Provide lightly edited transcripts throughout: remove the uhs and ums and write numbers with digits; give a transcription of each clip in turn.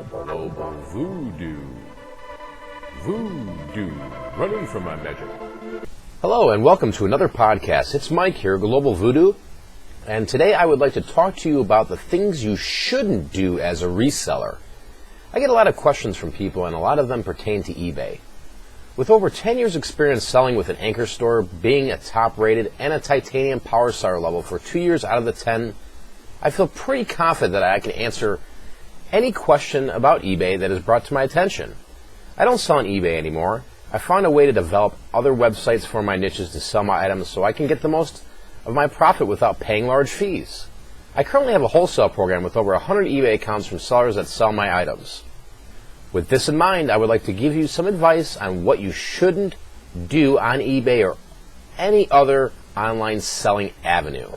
Global Voodoo. Voodoo, running from my magic. Hello and welcome to another podcast. It's Mike here, Global Voodoo, and today I would like to talk to you about the things you shouldn't do as a reseller. I get a lot of questions from people, and a lot of them pertain to eBay. With over 10 years experience selling with an anchor store, being a top-rated and a titanium power seller level for 2 years out of the 10, I feel pretty confident that I can answer any question about eBay that is brought to my attention. I don't sell on eBay anymore. I found a way to develop other websites for my niches to sell my items so I can get the most of my profit without paying large fees. I currently have a wholesale program with over 100 eBay accounts from sellers that sell my items. With this in mind, I would like to give you some advice on what you shouldn't do on eBay or any other online selling avenue.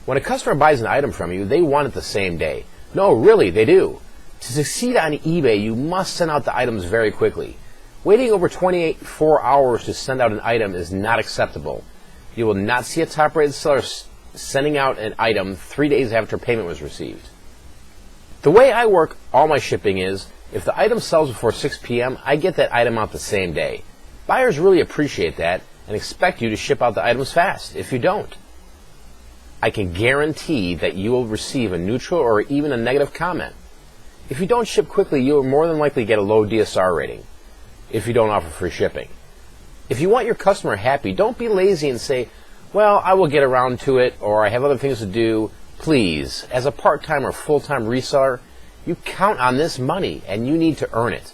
When a customer buys an item from you, they want it the same day. No, really, they do. To succeed on eBay, you must send out the items very quickly. Waiting over 24 hours to send out an item is not acceptable. You will not see a top-rated seller sending out an item 3 days after payment was received. The way I work all my shipping is, if the item sells before 6 p.m., I get that item out the same day. Buyers really appreciate that and expect you to ship out the items fast. If you don't, I can guarantee that you will receive a neutral or even a negative comment. If you don't ship quickly, you will more than likely get a low DSR rating if you don't offer free shipping. If you want your customer happy, don't be lazy and say, well, I will get around to it, or I have other things to do. Please, as a part-time or full-time reseller, you count on this money and you need to earn it.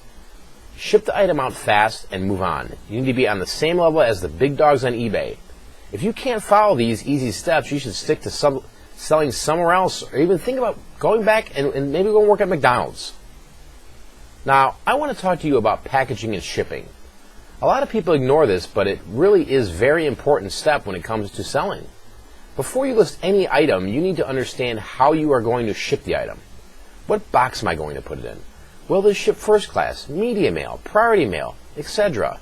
Ship the item out fast and move on. You need to be on the same level as the big dogs on eBay. If you can't follow these easy steps, you should stick to selling somewhere else, or even think about going back and maybe go work at McDonald's. Now, I want to talk to you about packaging and shipping. A lot of people ignore this, but it really is a very important step when it comes to selling. Before you list any item, you need to understand how you are going to ship the item. What box am I going to put it in? Will this ship first class, media mail, priority mail, etc.?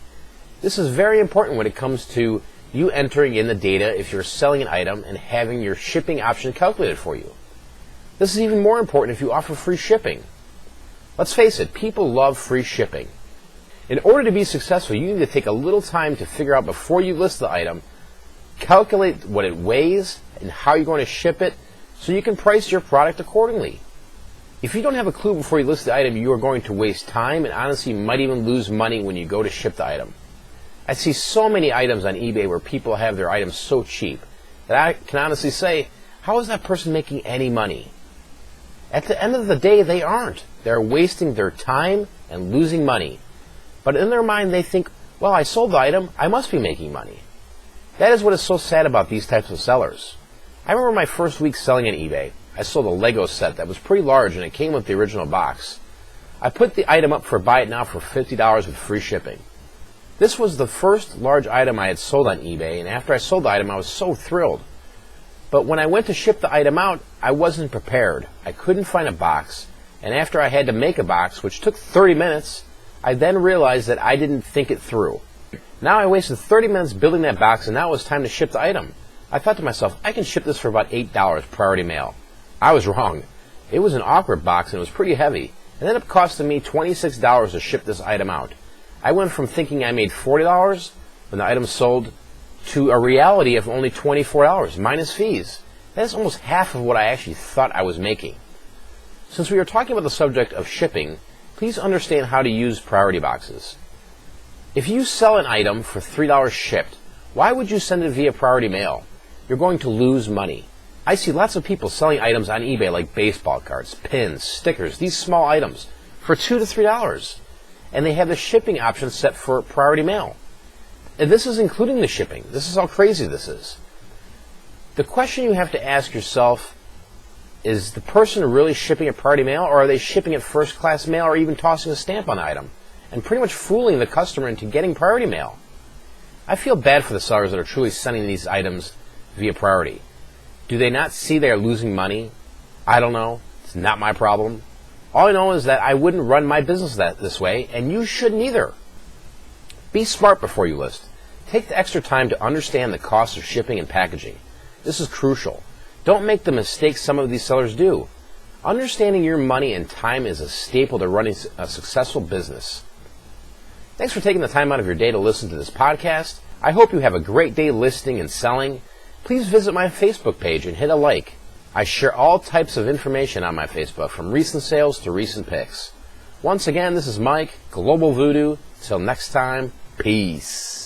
This is very important when it comes to you entering in the data if you're selling an item and having your shipping option calculated for you. This is even more important if you offer free shipping. Let's face it, people love free shipping. In order to be successful, you need to take a little time to figure out before you list the item, calculate what it weighs and how you're going to ship it so you can price your product accordingly. If you don't have a clue before you list the item, you are going to waste time and honestly might even lose money when you go to ship the item. I see so many items on eBay where people have their items so cheap that I can honestly say, how is that person making any money? At the end of the day, they aren't. They're wasting their time and losing money. But in their mind, they think, well, I sold the item, I must be making money. That is what is so sad about these types of sellers. I remember my first week selling on eBay. I sold a Lego set that was pretty large and it came with the original box. I put the item up for buy it now for $50 with free shipping. This was the first large item I had sold on eBay, and after I sold the item, I was so thrilled. But when I went to ship the item out, I wasn't prepared. I couldn't find a box, and after I had to make a box, which took 30 minutes, I then realized that I didn't think it through. Now I wasted 30 minutes building that box, and now it was time to ship the item. I thought to myself, I can ship this for about $8 priority mail. I was wrong. It was an awkward box, and it was pretty heavy. It ended up costing me $26 to ship this item out. I went from thinking I made $40 when the item sold to a reality of only $24 minus fees. That is almost half of what I actually thought I was making. Since we are talking about the subject of shipping, please understand how to use priority boxes. If you sell an item for $3 shipped, why would you send it via priority mail? You're going to lose money. I see lots of people selling items on eBay like baseball cards, pins, stickers, these small items for $2 to $3. And they have the shipping option set for priority mail. And this is including the shipping. This is how crazy this is. The question you have to ask yourself is the person really shipping it priority mail, or are they shipping it first class mail, or even tossing a stamp on the item and pretty much fooling the customer into getting priority mail? I feel bad for the sellers that are truly sending these items via priority. Do they not see they are losing money? I don't know. It's not my problem. All I know is that I wouldn't run my business this way, and you shouldn't either. Be smart before you list. Take the extra time to understand the cost of shipping and packaging. This is crucial. Don't make the mistakes some of these sellers do. Understanding your money and time is a staple to running a successful business. Thanks for taking the time out of your day to listen to this podcast. I hope you have a great day listing and selling. Please visit my Facebook page and hit a like. I share all types of information on my Facebook, from recent sales to recent picks. Once again, this is Mike, Global Voodoo. Till next time, peace.